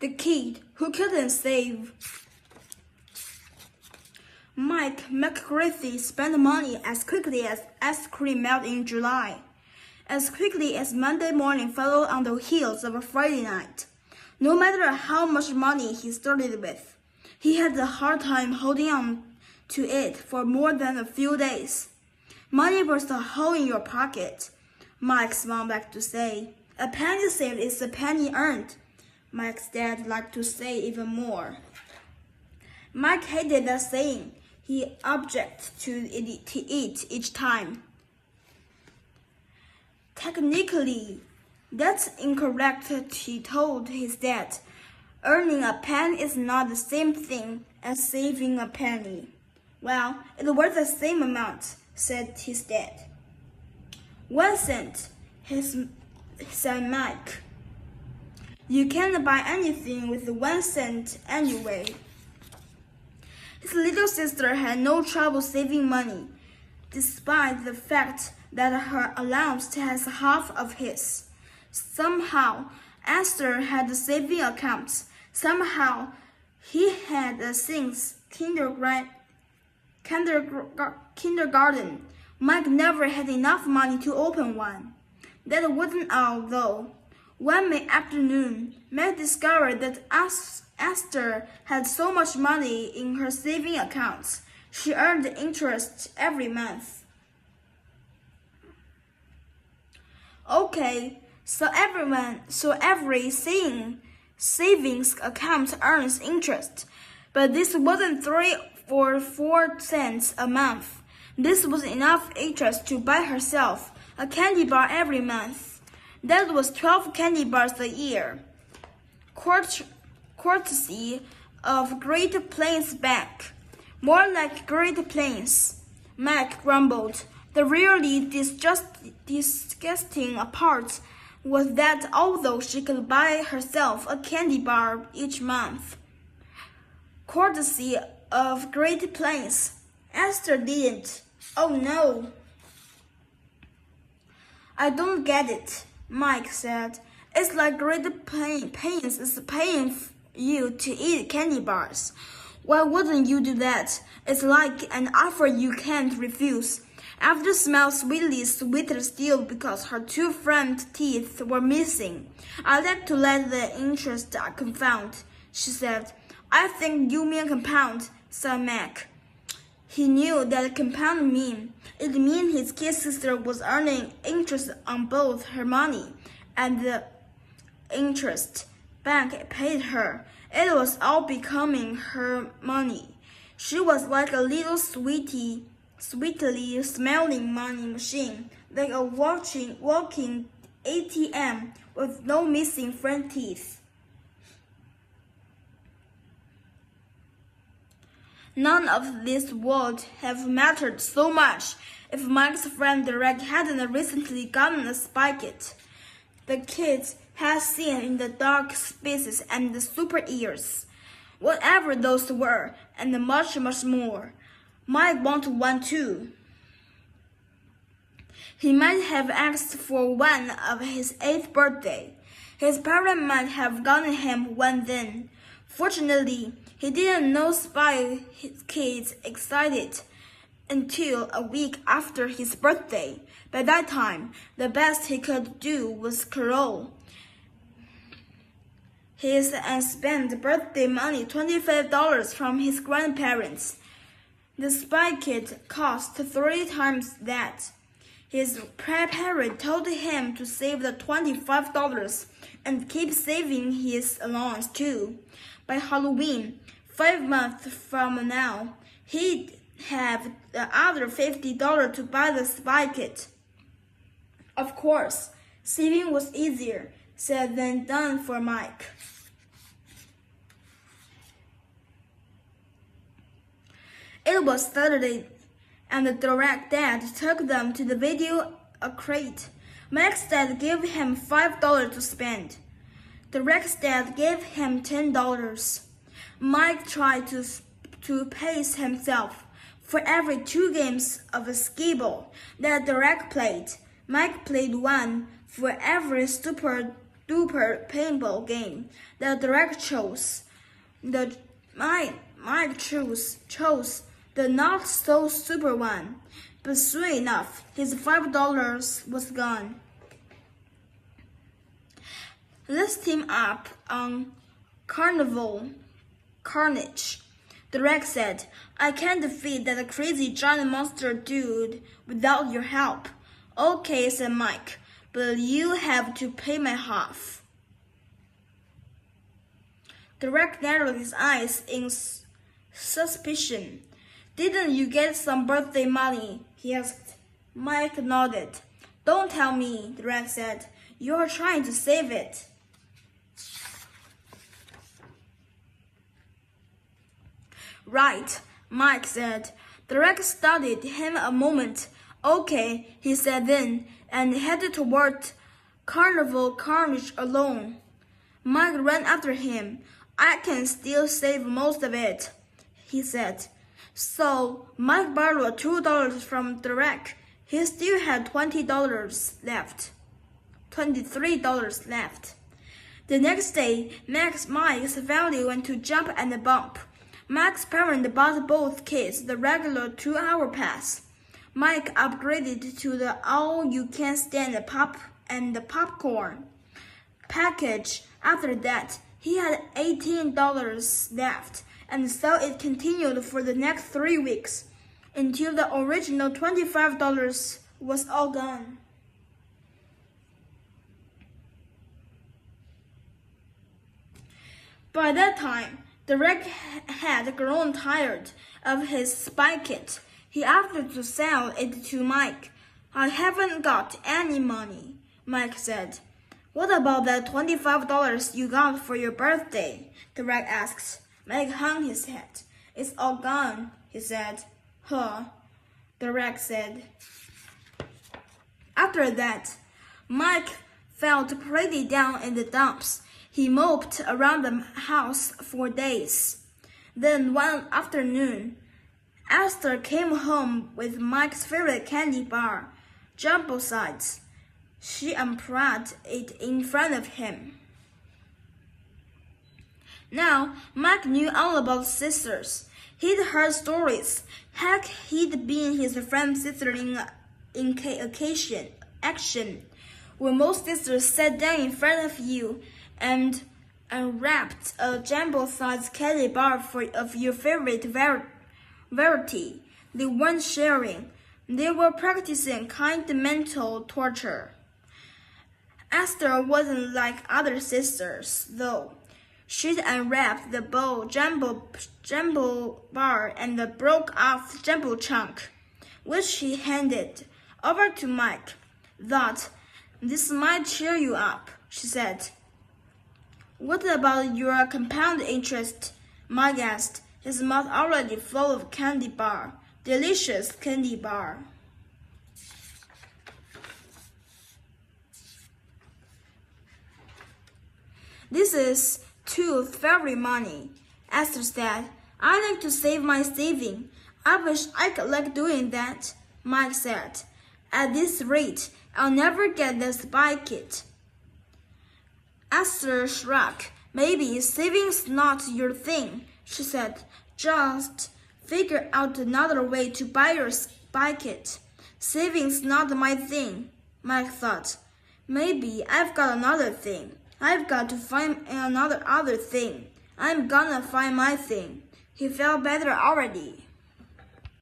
The Kid Who Couldn't Save. Mike McCarthy spent money as quickly as ice cream melted in July, as quickly as Monday morning followed on the heels of a Friday night. No matter how much money he started with, he had a hard time holding on to it for more than a few days. Money bursts a hole in your pocket, Mike's mom liked to say. A penny saved is a penny earned, Mike's dad liked to say even more. Mike hated that saying. He objected to it each time. Technically, that's incorrect, he told his dad. Earning a penny is not the same thing as saving a penny. Well, it was the same amount, said his dad. 1 cent, said Mike. You can't buy anything with 1 cent anyway. His little sister had no trouble saving money, despite the fact that her allowance was half of his. Somehow, Esther had a saving account. Somehow, he had since kindergarten. Mike never had enough money to open one. That wasn't all, though. One May afternoon, Mike discovered that Esther had so much money in her saving accounts. She earned interest every month. Okay, so every savings account earns interest, but this wasn't 3 or 4 cents a month. This was enough interest to buy herself a candy bar every month. That was 12 candy bars a year. Courtesy of Great Plains Bank. More like Great Plains, Mike grumbled. The really disgusting part was that although she could buy herself a candy bar each month, courtesy of Great Plains, Esther didn't. Oh no. I don't get it, Mike said. It's like Great Plains is paying you to eat candy bars. Why wouldn't you do that? It's like an offer you can't refuse. After smelled sweetly sweeter still because her 2 front teeth were missing. I like to let the interest confound, she said. I think you mean compound, said Mac. He knew that compound mean. It meant his kid sister was earning interest on both her money and the interest bank paid her. It was all becoming her money. She was like a little sweetly smelling money machine, like a walking ATM with no missing front teeth. None of this would have mattered so much if Mike's friend Derek hadn't recently gotten a spigot. The kids had seen in the dark spaces and the super ears, whatever those were, and much, much more. Mike wanted one too. He might have asked for one of his 8th birthday. His parents might have gotten him one then. Fortunately, he didn't know spy his kids excited until a week after his birthday. By that time, the best he could do was carol his unspent birthday money, $25 from his grandparents. The spy kit cost 3 times that. His parent told him to save the $25 and keep saving his allowance too. By Halloween, 5 months from now, he'd have the other $50 to buy the spy kit. Of course, saving was easier said than done for Mike. It was Saturday, and the Derek dad took them to the video arcade. Mike's dad gave him $5 to spend. Derek's dad gave him $10. Mike tried to pace himself. For every 2 games of a skee-ball that Derek played, Mike played one. For every stupid duper paintball game that Derek chose. Mike chose the not so super one, but soon enough, his $5 was gone. Let's team up on Carnage. Derek said, I can't defeat that crazy giant monster dude without your help. Okay, said Mike, but you have to pay my half. Derek narrowed his eyes in suspicion. Didn't you get some birthday money? He asked. Mike nodded. Don't tell me, Derek said. You're trying to save it. Right, Mike said. Derek studied him a moment. Okay, he said then, and headed toward Carnival Carnage alone. Mike ran after him. I can still save most of it, he said. So Mike borrowed $2 from Derek. He still had $23 left. The next day, Mike's family went to Jump and Bump. Mike's parents bought both kids the regular 2-hour pass. Mike upgraded to the all-you-can-stand popcorn package. After that, he had $18 left, and so it continued for the next 3 weeks, until the original $25 was all gone. By that time, Derek had grown tired of his spy kit. He offered to sell it to Mike. I haven't got any money, Mike said. What about that $25 you got for your birthday? Derek asked. Mike hung his head. It's all gone, he said. Huh, Derek said. After that, Mike felt pretty down in the dumps. He moped around the house for days. Then one afternoon, Esther came home with Mike's favorite candy bar, Jumbo Sides. She unwrapped it in front of him. Now, Mike knew all about sisters. He'd heard stories. Heck, he'd been his friend's sister in action. When most sisters sat down in front of you and unwrapped a jumbo-sized candy bar of your favorite variety, they weren't sharing. They were practicing kind mental torture. Esther wasn't like other sisters, though. She'd unwrapped the jumbo bar and broke off jumbo chunk, which she handed over to Mike. Thought, this might cheer you up, she said. What about your compound interest? Mike asked, his mouth already full of candy bar. Delicious candy bar. This is Tooth's favorite money, Esther said. I like to save my saving. I wish I could like doing that, Mike said. At this rate, I'll never get the spy kit. Esther shrugged. Maybe saving's not your thing, she said. Just figure out another way to buy your spy kit. Saving's not my thing, Mike thought. Maybe I've got another thing. I've got to find other thing. I'm gonna find my thing. He felt better already.